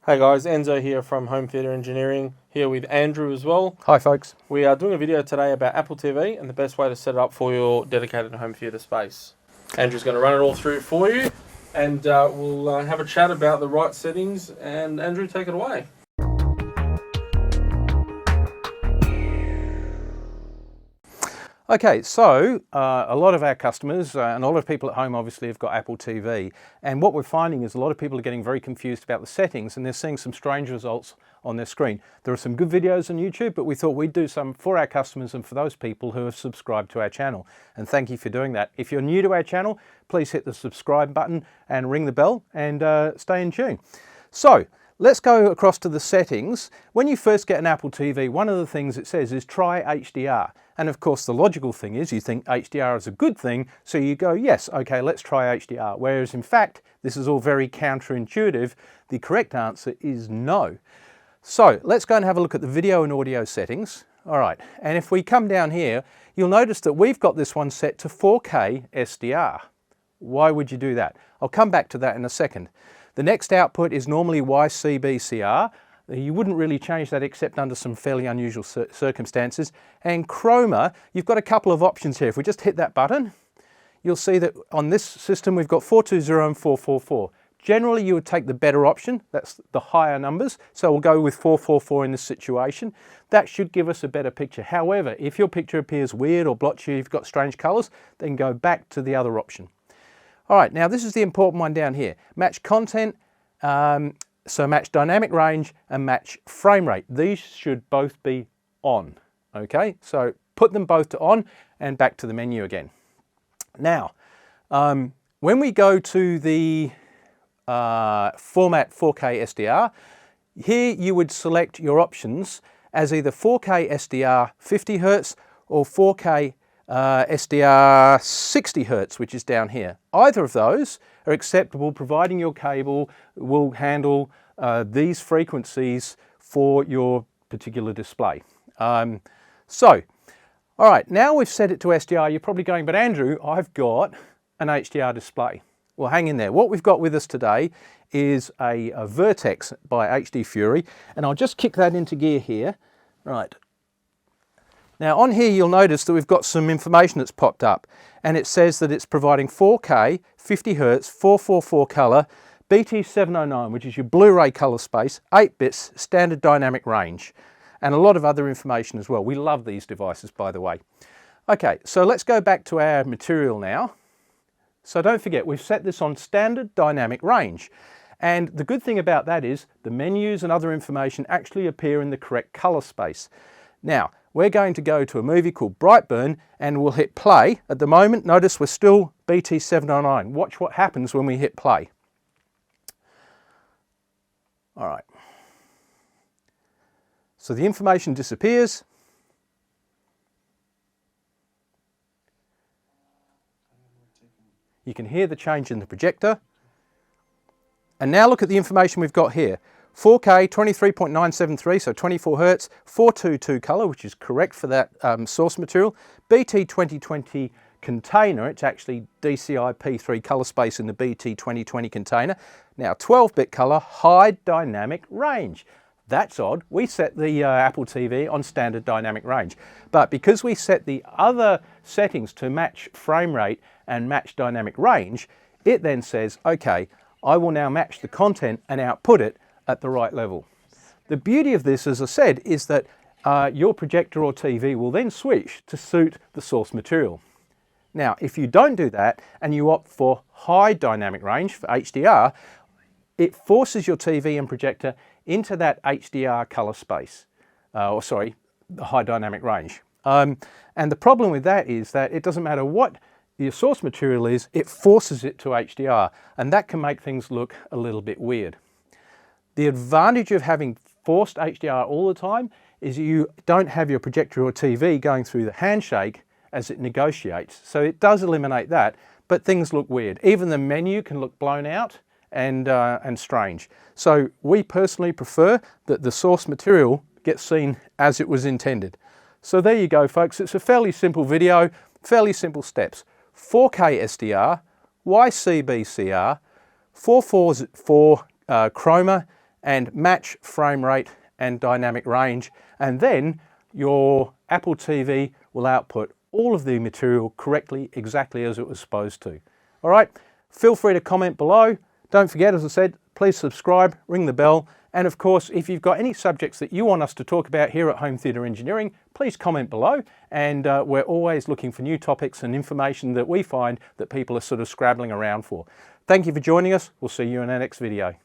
Hey guys, Enzo here from Home Theatre Engineering, here with Andrew as well. Hi folks. We are doing a video today about Apple TV and the best way to set it up for your dedicated home theatre space. Andrew's going to run it all through for you, and we'll have a chat about the right settings, and Andrew, take it away. Okay, so a lot of our customers and a lot of people at home obviously have got Apple TV, and what we're finding is a lot of people are getting very confused about the settings and they're seeing some strange results on their screen. There are some good videos on YouTube, but we thought we'd do some for our customers and for those people who have subscribed to our channel, and thank you for doing that. If you're new to our channel, please hit the subscribe button and ring the bell and stay in tune. So let's go across to the settings. When you first get an Apple TV, one of the things it says is try HDR. And of course, the logical thing is you think HDR is a good thing, so you go, yes, okay, let's try HDR. Whereas in fact, this is all very counterintuitive. The correct answer is no. So let's go and have a look at the video and audio settings. All right, and if we come down here, you'll notice that we've got this one set to 4K SDR. Why would you do that? I'll come back to that in a second. The next output is normally YCBCR. You wouldn't really change that except under some fairly unusual circumstances. And Chroma, you've got a couple of options here. If we just hit that button, you'll see that on this system we've got 420 and 444. Generally you would take the better option, that's the higher numbers, so we'll go with 444 in this situation. That should give us a better picture. However, if your picture appears weird or blotchy, you've got strange colours, then go back to the other option. All right, now this is the important one down here. Match content, so match dynamic range and match frame rate. These should both be on, okay? So put them both to on and back to the menu again. Now, when we go to the format 4K SDR, here you would select your options as either 4K SDR 50 Hz or 4K SDR 60 Hz, which is down here. Either of those are acceptable providing your cable will handle these frequencies for your particular display. All right, now we've set it to SDR, you're probably going, but Andrew, I've got an HDR display. Well, hang in there. What we've got with us today is a Vertex by HD Fury, and I'll just kick that into gear here. Right. Now on here you'll notice that we've got some information that's popped up, and it says that it's providing 4K, 50 Hz, 444 colour, BT709, which is your Blu-ray colour space, 8 bits, standard dynamic range, and a lot of other information as well. We love these devices, by the way. Okay, so let's go back to our material now. So don't forget, we've set this on standard dynamic range. And the good thing about that is the menus and other information actually appear in the correct colour space. Now, we're going to go to a movie called Brightburn and we'll hit play. At the moment, notice we're still BT709. Watch what happens when we hit play. All right. So the information disappears. You can hear the change in the projector. And now look at the information we've got here. 4K 23.973, so 24 Hz, 422 colour, which is correct for that source material. BT 2020 container, it's actually DCI P3 colour space in the BT 2020 container. Now 12-bit colour, high dynamic range. That's odd. We set the Apple TV on standard dynamic range. But because we set the other settings to match frame rate and match dynamic range, it then says, okay, I will now match the content and output it at the right level. The beauty of this, as I said, is that your projector or TV will then switch to suit the source material. Now, if you don't do that and you opt for high dynamic range for HDR, it forces your TV and projector into that HDR color space, the high dynamic range. And the problem with that is that it doesn't matter what your source material is, it forces it to HDR, and that can make things look a little bit weird. The advantage of having forced HDR all the time is you don't have your projector or TV going through the handshake as it negotiates. So it does eliminate that, but things look weird. Even the menu can look blown out and strange. So we personally prefer that the source material gets seen as it was intended. So there you go, folks. It's a fairly simple video, fairly simple steps. 4K SDR, YCBCR, 444 Chroma, and match frame rate and dynamic range, and then your Apple TV will output all of the material correctly, exactly as it was supposed to. All right, feel free to comment below. Don't forget, as I said, please subscribe, ring the bell, and of course, if you've got any subjects that you want us to talk about here at Home Theatre Engineering, please comment below, and we're always looking for new topics and information that we find that people are sort of scrabbling around for. Thank you for joining us. We'll see you in our next video.